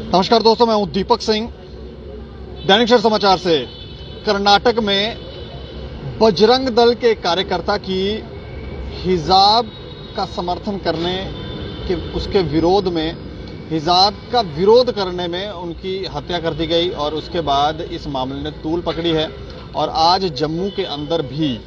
नमस्कार दोस्तों, मैं हूं दीपक सिंह, दैनिक सवेरा समाचार से। कर्नाटक में बजरंग दल के कार्यकर्ता की हिजाब का समर्थन करने के उसके विरोध में हिजाब का विरोध करने में उनकी हत्या कर दी गई और उसके बाद इस मामले ने तूल पकड़ी है और आज जम्मू के अंदर भी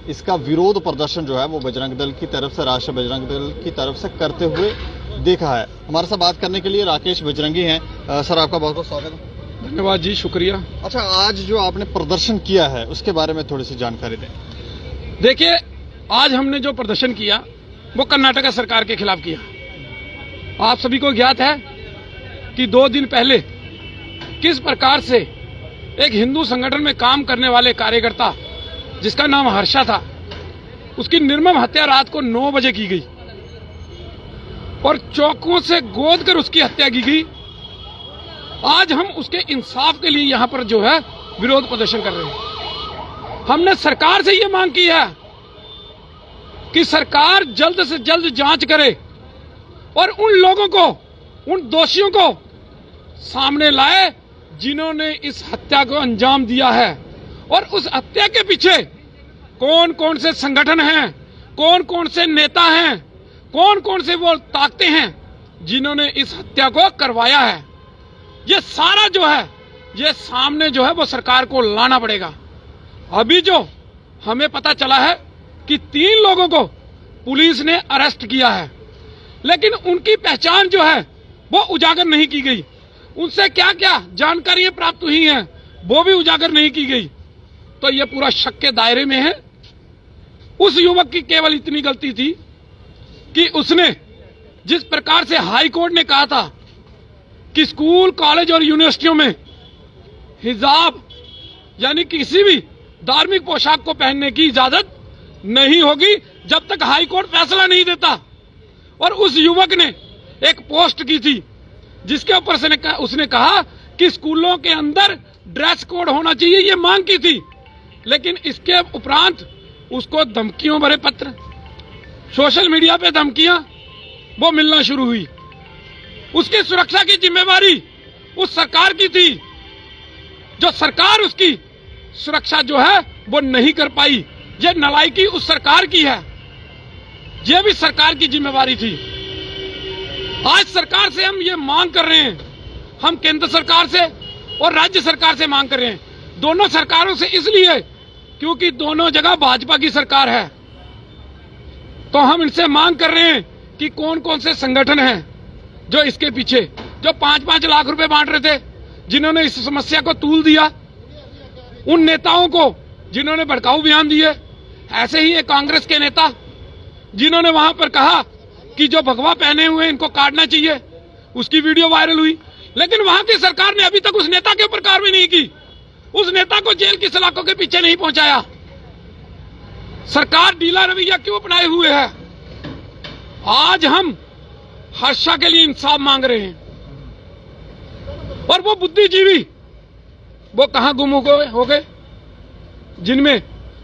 इसका विरोध प्रदर्शन जो है वो बजरंग दल की तरफ से, राष्ट्रीय बजरंग दल की तरफ से करते हुए देखा है। हमारे साथ बात करने के लिए राकेश बजरंगी हैं। सर, आपका बहुत बहुत स्वागत है। धन्यवाद जी, शुक्रिया। अच्छा, आज जो आपने प्रदर्शन किया है उसके बारे में थोड़ी सी जानकारी दें। देखिए, आज हमने जो प्रदर्शन किया वो कर्नाटक सरकार के खिलाफ किया। आप सभी को ज्ञात है कि 2 दिन पहले किस प्रकार से एक हिंदू संगठन में काम करने वाले कार्यकर्ता जिसका नाम हर्षा था, उसकी निर्मम हत्या रात को 9 बजे की गई और चाकुओं से गोद कर उसकी हत्या की गई। आज हम उसके इंसाफ के लिए यहां पर जो है विरोध प्रदर्शन कर रहे हैं। हमने सरकार से यह मांग की है कि सरकार जल्द से जल्द जांच करे और उन लोगों को, उन दोषियों को सामने लाए जिन्होंने इस हत्या को अंजाम दिया है और उस हत्या के पीछे कौन कौन से संगठन हैं, कौन कौन से नेता हैं, कौन कौन से वो ताकतें हैं जिन्होंने इस हत्या को करवाया है। ये सारा जो है ये सामने जो है वो सरकार को लाना पड़ेगा। अभी जो हमें पता चला है कि 3 लोगों को पुलिस ने अरेस्ट किया है, लेकिन उनकी पहचान जो है वो उजागर नहीं की गई। उनसे क्या क्या जानकारियां प्राप्त हुई हैं वो भी उजागर नहीं की गई। तो ये पूरा शक के दायरे में है। उस युवक की केवल इतनी गलती थी कि उसने जिस प्रकार से हाई कोर्ट ने कहा था कि स्कूल, कॉलेज और यूनिवर्सिटियों में हिजाब यानी किसी भी धार्मिक पोशाक को पहनने की इजाजत नहीं होगी जब तक हाई कोर्ट फैसला नहीं देता। और उस युवक ने एक पोस्ट की थी जिसके ऊपर से उसने कहा कि स्कूलों के अंदर ड्रेस कोड होना चाहिए, ये मांग की थी। लेकिन इसके उपरांत उसको धमकियों भरे पत्र, सोशल मीडिया पे धमकियां वो मिलना शुरू हुई। उसकी सुरक्षा की जिम्मेवारी उस सरकार की थी, जो सरकार उसकी सुरक्षा जो है वो नहीं कर पाई। ये नालायकी उस सरकार की है, ये भी सरकार की जिम्मेवारी थी। आज सरकार से हम ये मांग कर रहे हैं, हम केंद्र सरकार से और राज्य सरकार से मांग कर रहे हैं। दोनों सरकारों से इसलिए क्योंकि दोनों जगह भाजपा की सरकार है। तो हम इनसे मांग कर रहे हैं कि कौन कौन से संगठन हैं जो इसके पीछे, जो 5-5 लाख रुपए बांट रहे थे, जिन्होंने इस समस्या को तूल दिया, उन नेताओं को जिन्होंने भड़काऊ बयान दिए। ऐसे ही एक कांग्रेस के नेता जिन्होंने वहां पर कहा कि जो भगवा पहने हुए इनको काटना चाहिए, उसकी वीडियो वायरल हुई। लेकिन वहां की सरकार ने अभी तक उस नेता के ऊपर कार्रवाई नहीं की, उस नेता को जेल की सलाखों के पीछे नहीं पहुंचाया। सरकार ढीला रवैया क्यों अपनाए हुए है? आज हम हर्षा के लिए इंसाफ मांग रहे हैं और वो बुद्धिजीवी वो कहां गुम हो गए जिनमें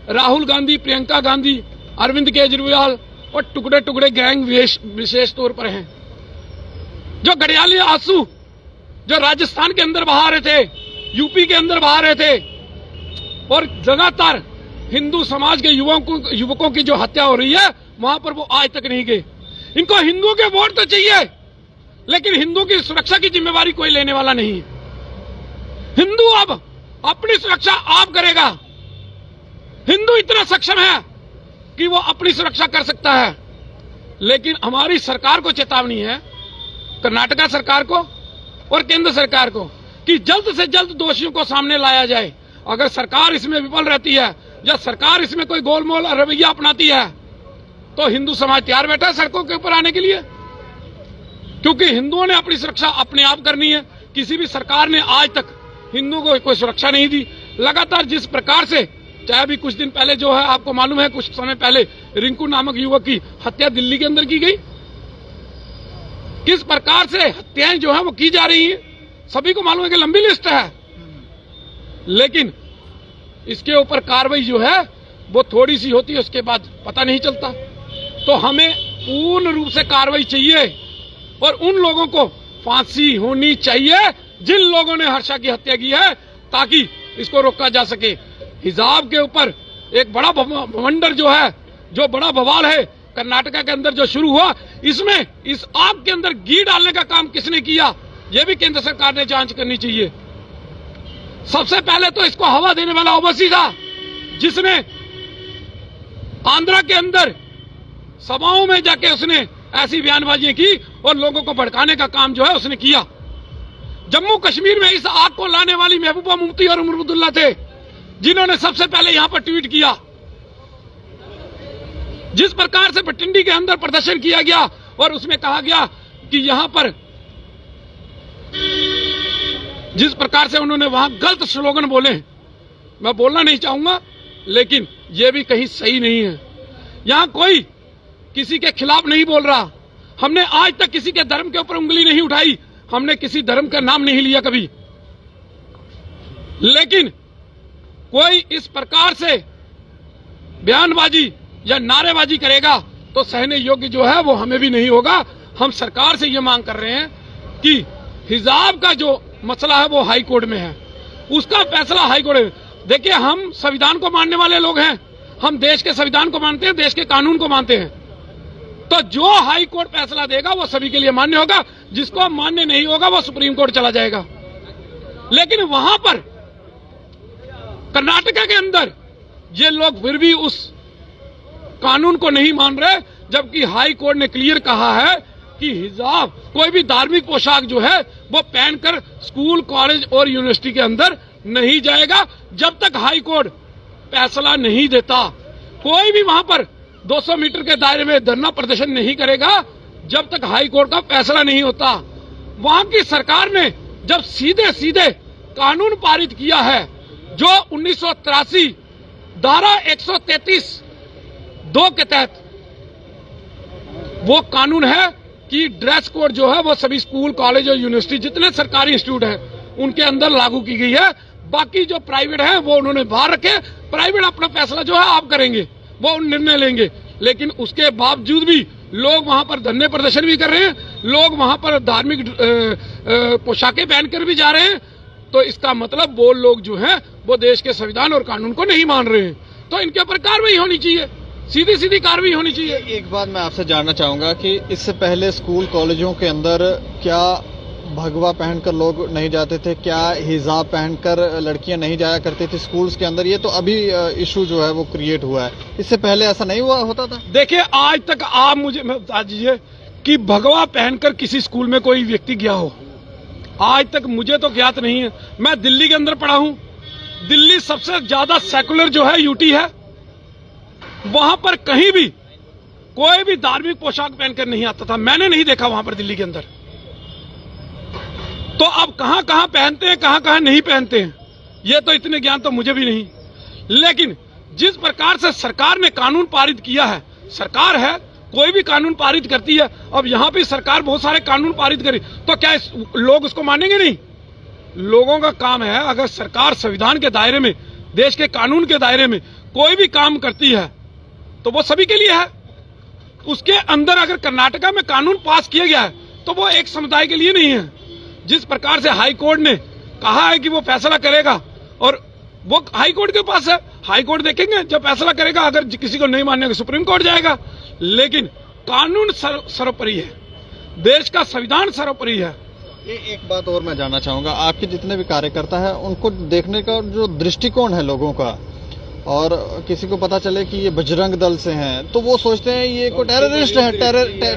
राहुल गांधी, प्रियंका गांधी, अरविंद केजरीवाल और टुकड़े टुकड़े गैंग विशेष तौर पर हैं। जो घड़ियाली आंसू जो राजस्थान के अंदर बहा रहे थे, यूपी के अंदर बहा रहे थे और लगातार हिंदू समाज के युवकों की जो हत्या हो रही है वहां पर वो आज तक नहीं गए। इनको हिंदुओं के वोट तो चाहिए, लेकिन हिंदू की सुरक्षा की जिम्मेवारी कोई लेने वाला नहीं है। हिंदू अब अपनी सुरक्षा आप करेगा। हिंदू इतना सक्षम है कि वो अपनी सुरक्षा कर सकता है। लेकिन हमारी सरकार को चेतावनी है, कर्नाटका सरकार को और केंद्र सरकार को, कि जल्द से जल्द दोषियों को सामने लाया जाए। अगर सरकार इसमें विफल रहती है या सरकार इसमें कोई गोलमोल रवैया अपनाती है तो हिंदू समाज तैयार बैठा है सड़कों के ऊपर आने के लिए, क्योंकि हिंदुओं ने अपनी सुरक्षा अपने आप करनी है। किसी भी सरकार ने आज तक हिंदू को कोई सुरक्षा नहीं दी। लगातार जिस प्रकार से, चाहे अभी कुछ दिन पहले जो है आपको मालूम है, कुछ समय पहले रिंकू नामक युवक की हत्या दिल्ली के अंदर की गई, किस प्रकार से हत्याएं जो है वो की जा रही हैं, सभी को मालूम है कि लंबी लिस्ट है। लेकिन इसके ऊपर कार्रवाई जो है वो थोड़ी सी होती है, उसके बाद पता नहीं चलता। तो हमें पूर्ण रूप से कार्रवाई चाहिए और उन लोगों को फांसी होनी चाहिए जिन लोगों ने हर्षा की हत्या की है, ताकि इसको रोका जा सके। हिजाब के ऊपर एक बड़ा भवंडर जो है, जो बड़ा बवाल है कर्नाटका के अंदर जो शुरू हुआ, इसमें इस आग के अंदर घी डालने का काम किसने किया, यह भी केंद्र सरकार ने जांच करनी चाहिए। सबसे पहले तो इसको हवा देने वाला ओवैसी था, जिसने आंध्रा के अंदर सभाओं में जाके उसने ऐसी बयानबाजियां की और लोगों को भड़काने का काम जो है उसने किया। जम्मू कश्मीर में इस आग को लाने वाली महबूबा मुफ्ती और उमर अब्दुल्ला थे, जिन्होंने सबसे पहले यहां पर ट्वीट किया। जिस प्रकार से भटिंडी के अंदर प्रदर्शन किया गया और उसमें कहा गया कि यहां पर जिस प्रकार से उन्होंने वहां गलत स्लोगन बोले, मैं बोलना नहीं चाहूंगा, लेकिन यह भी कहीं सही नहीं है। यहां कोई किसी के खिलाफ नहीं बोल रहा। हमने आज तक किसी के धर्म के ऊपर उंगली नहीं उठाई, हमने किसी धर्म का नाम नहीं लिया कभी, लेकिन कोई इस प्रकार से बयानबाजी या नारेबाजी करेगा तो सहने योग्य जो है वो हमें भी नहीं होगा। हम सरकार से ये मांग कर रहे हैं कि हिजाब का जो मसला है वो हाई कोर्ट में है, उसका फैसला हाई कोर्ट में। देखिए, हम संविधान को मानने वाले लोग हैं, हम देश के संविधान को मानते हैं, देश के कानून को मानते हैं, तो जो हाई कोर्ट फैसला देगा वो सभी के लिए मान्य होगा, जिसको मान्य नहीं होगा वो सुप्रीम कोर्ट चला जाएगा। लेकिन वहां पर कर्नाटका के अंदर ये लोग फिर भी उस कानून को नहीं मान रहे, जबकि हाई कोर्ट ने क्लियर कहा है कि हिजाब, कोई भी धार्मिक पोशाक जो है वो पहनकर स्कूल, कॉलेज और यूनिवर्सिटी के अंदर नहीं जाएगा जब तक हाई कोर्ट फैसला नहीं देता। कोई भी वहां पर 200 मीटर के दायरे में धरना प्रदर्शन नहीं करेगा जब तक हाई कोर्ट का फैसला नहीं होता। वहां की सरकार ने जब सीधे सीधे कानून पारित किया है, जो 1983 धारा 133(2) के तहत वो कानून है कि ड्रेस कोड जो है वो सभी स्कूल, कॉलेज और यूनिवर्सिटी, जितने सरकारी इंस्टीट्यूट हैं उनके अंदर लागू की गई है। बाकी जो प्राइवेट है वो उन्होंने बाहर रखे। प्राइवेट अपना फैसला जो है आप करेंगे, वो निर्णय लेंगे, लेकिन उसके बावजूद भी लोग वहां पर धरने प्रदर्शन भी कर रहे हैं, लोग वहां पर धार्मिक पोशाकें पहनकर भी जा रहे हैं। तो इसका मतलब वो लोग जो हैं वो देश के संविधान और कानून को नहीं मान रहे हैं, तो इनके ऊपर कार्रवाई होनी चाहिए, सीधी सीधी कार्रवाई होनी चाहिए। एक बात मैं आपसे जानना चाहूंगा कि इससे पहले स्कूल कॉलेजों के अंदर क्या भगवा पहनकर लोग नहीं जाते थे, क्या हिजाब पहनकर लड़कियां नहीं जाया करती थी स्कूल्स के अंदर? ये तो अभी इशू जो है वो क्रिएट हुआ है, इससे पहले ऐसा नहीं हुआ होता था? देखिए, आज तक आप मुझे बता दीजिए कि भगवा पहनकर किसी स्कूल में कोई व्यक्ति गया हो, आज तक मुझे तो ज्ञात नहीं है। मैं दिल्ली के अंदर पढ़ा हूं, दिल्ली सबसे ज्यादा सेकुलर जो है यूटी है, वहां पर कहीं भी कोई भी धार्मिक पोशाक पहनकर नहीं आता था, मैंने नहीं देखा वहां पर दिल्ली के अंदर। तो अब कहां कहां पहनते हैं, कहां कहां नहीं पहनते हैं, ये तो इतने ज्ञान तो मुझे भी नहीं। लेकिन जिस प्रकार से सरकार ने कानून पारित किया है, सरकार है, कोई भी कानून पारित करती है, अब यहां भी सरकार बहुत सारे कानून पारित करी, तो क्या लोग उसको मानेंगे नहीं? लोगों का काम है, अगर सरकार संविधान के दायरे में, देश के कानून के दायरे में कोई भी काम करती है तो वो सभी के लिए है। उसके अंदर अगर कर्नाटका में कानून पास किया गया है तो वो एक समुदाय के लिए नहीं है। जिस प्रकार से हाई कोर्ट ने कहा है कि वो फैसला करेगा, और वो हाई कोर्ट के पास है, हाई कोर्ट देखेंगे, जब फैसला करेगा, अगर किसी को नहीं मानने का सुप्रीम कोर्ट जाएगा। लेकिन कानून सर्वोपरि है, देश का संविधान सर्वोपरि है। एक बात और मैं जानना चाहूंगा, आपके जितने भी कार्यकर्ता हैं उनको देखने का जो दृष्टिकोण है लोगों का, और किसी को पता चले कि ये बजरंग दल से हैं तो वो सोचते हैं ये कोई टेररिस्ट है,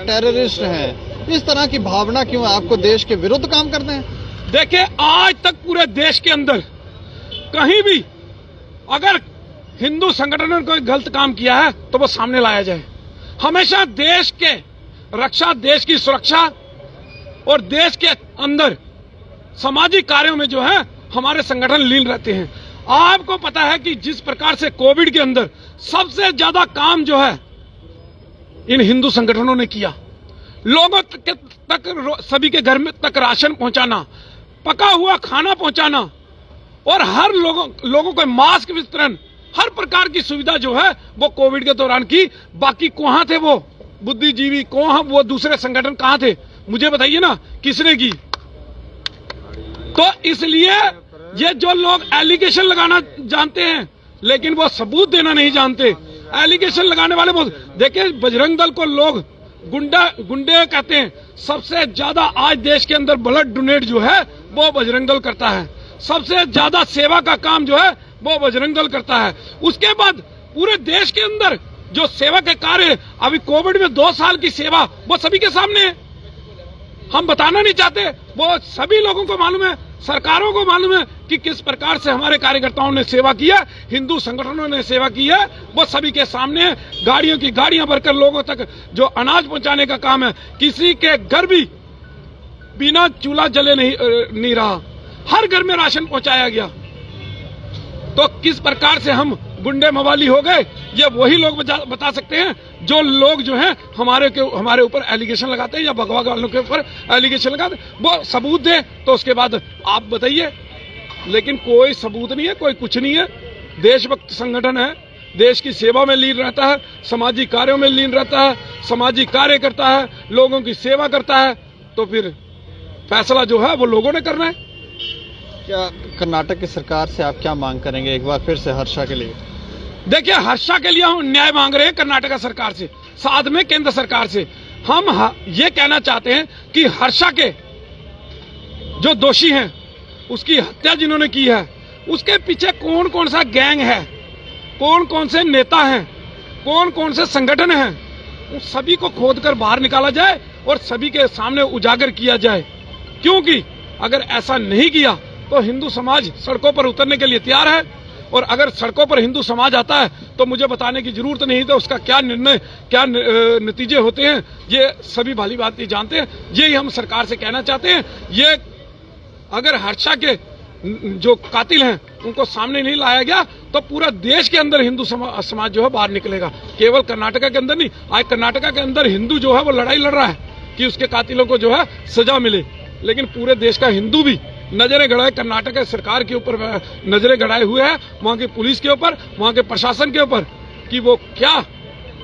टेररिस्ट हैं। इस तरह की भावना क्यों है? आपको देश के विरुद्ध काम करते हैं? देखिए, आज तक पूरे देश के अंदर कहीं भी अगर हिंदू संगठन ने कोई गलत काम किया है तो वो सामने लाया जाए। हमेशा देश के रक्षा, देश की सुरक्षा और देश के अंदर सामाजिक कार्यों में जो है हमारे संगठन लीन रहते हैं। आपको पता है कि जिस प्रकार से कोविड के अंदर सबसे ज्यादा काम जो है इन हिंदू संगठनों ने किया, लोगों तक सभी के घर में तक राशन पहुंचाना, पका हुआ खाना पहुंचाना, और हर लोगों को मास्क वितरण, हर प्रकार की सुविधा जो है वो कोविड के दौरान की। बाकी कहां थे वो बुद्धिजीवी, कहां वो दूसरे संगठन कहां थे? मुझे बताइए ना किसने की। तो इसलिए ये जो लोग एलिगेशन लगाना जानते हैं लेकिन वो सबूत देना नहीं जानते, एलिगेशन लगाने वाले बहुत। देखिए बजरंग दल को लोग गुंडे कहते हैं। सबसे ज्यादा आज देश के अंदर ब्लड डोनेट जो है वो बजरंग दल करता है। सबसे ज्यादा सेवा का काम जो है वो बजरंग दल करता है। उसके बाद पूरे देश के अंदर जो सेवा के कार्य, अभी कोविड में 2 साल की सेवा वो सभी के सामने है। हम बताना नहीं चाहते, वो सभी लोगों को मालूम है, सरकारों को मालूम है कि किस प्रकार से हमारे कार्यकर्ताओं ने सेवा की है, हिंदू संगठनों ने सेवा की है, वो सभी के सामने है। गाड़ियों की गाड़ियां भरकर लोगों तक जो अनाज पहुंचाने का काम है, किसी के घर भी बिना चूल्हा जले नहीं रहा, हर घर में राशन पहुंचाया गया। तो किस प्रकार से हम गुंडे मवाली हो गए, ये वही लोग बता सकते हैं जो लोग जो हैं हमारे ऊपर एलिगेशन लगाते हैं या भगवा वालों के ऊपर एलिगेशन लगाते हैं। वो सबूत दे तो उसके बाद आप बताइए, लेकिन कोई सबूत नहीं है, कोई कुछ नहीं है। देशभक्त संगठन है, देश की सेवा में लीन रहता है, सामाजिक कार्यों में लीन रहता है, सामाजिक कार्य करता है, लोगों की सेवा करता है, तो फिर फैसला जो है वो लोगों ने करना है। क्या कर्नाटक की सरकार से आप क्या मांग करेंगे एक बार फिर से हर्षा के लिए? देखिए हर्षा के लिए हम न्याय मांग रहे हैं कर्नाटक सरकार से, साथ में केंद्र सरकार से। हम ये कहना चाहते हैं कि हर्षा के जो दोषी हैं, उसकी हत्या जिन्होंने की है, उसके पीछे कौन कौन सा गैंग है, कौन कौन से नेता हैं, कौन कौन से संगठन हैं, उन सभी को खोदकर बाहर निकाला जाए और सभी के सामने उजागर किया जाए। क्योंकि अगर ऐसा नहीं किया तो हिंदू समाज सड़कों पर उतरने के लिए तैयार है, और अगर सड़कों पर हिंदू समाज आता है तो मुझे बताने की जरूरत नहीं, तो उसका क्या निर्णय, क्या नतीजे होते हैं, ये सभी भाली भांति जानते हैं। यही हम सरकार से कहना चाहते हैं। ये अगर हर्षा के जो कातिल हैं उनको सामने नहीं लाया गया तो पूरा देश के अंदर हिंदू समाज जो है बाहर निकलेगा, केवल कर्नाटका के अंदर नहीं। आज कर्नाटका के अंदर हिंदू जो है वो लड़ाई लड़ रहा है कि उसके कातिलों को जो है सजा मिले, लेकिन पूरे देश का हिंदू भी नजरें गड़ाए कर्नाटक सरकार के ऊपर नजरें गड़ाए हुए हैं, वहां की पुलिस के ऊपर, वहां के प्रशासन के ऊपर, कि वो क्या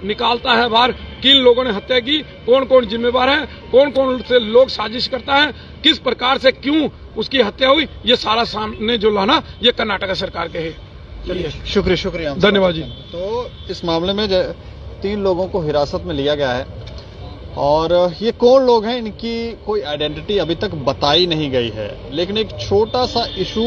निकालता है बाहर, किन लोगों ने हत्या की, कौन कौन जिम्मेवार है, कौन कौन से लोग साजिश करता है, किस प्रकार से क्यों उसकी हत्या हुई, ये सारा सामने जो लाना ये कर्नाटक सरकार के है। चलिए शुक्रिया, धन्यवाद जी। तो इस मामले में 3 लोगों को हिरासत में लिया गया है और ये कौन लोग हैं इनकी कोई आइडेंटिटी अभी तक बताई नहीं गई है, लेकिन एक छोटा सा इशू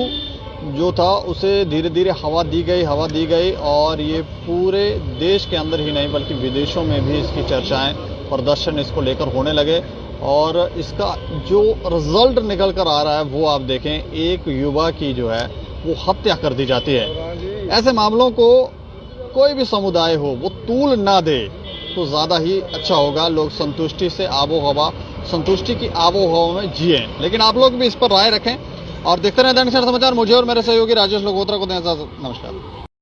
जो था उसे धीरे धीरे हवा दी गई और ये पूरे देश के अंदर ही नहीं बल्कि विदेशों में भी इसकी चर्चाएं, प्रदर्शन इसको लेकर होने लगे और इसका जो रिजल्ट निकल कर आ रहा है वो आप देखें, एक युवा की जो है वो हत्या कर दी जाती है। ऐसे मामलों को कोई भी समुदाय हो वो तूल ना दे तो ज्यादा ही अच्छा होगा, लोग संतुष्टि से संतुष्टि की आबो हवा में जिए। लेकिन आप लोग भी इस पर राय रखें और देखते रहें दैनिक समाचार। मुझे और मेरे सहयोगी राजेश लोगोत्रा को दें इजाजत। नमस्कार।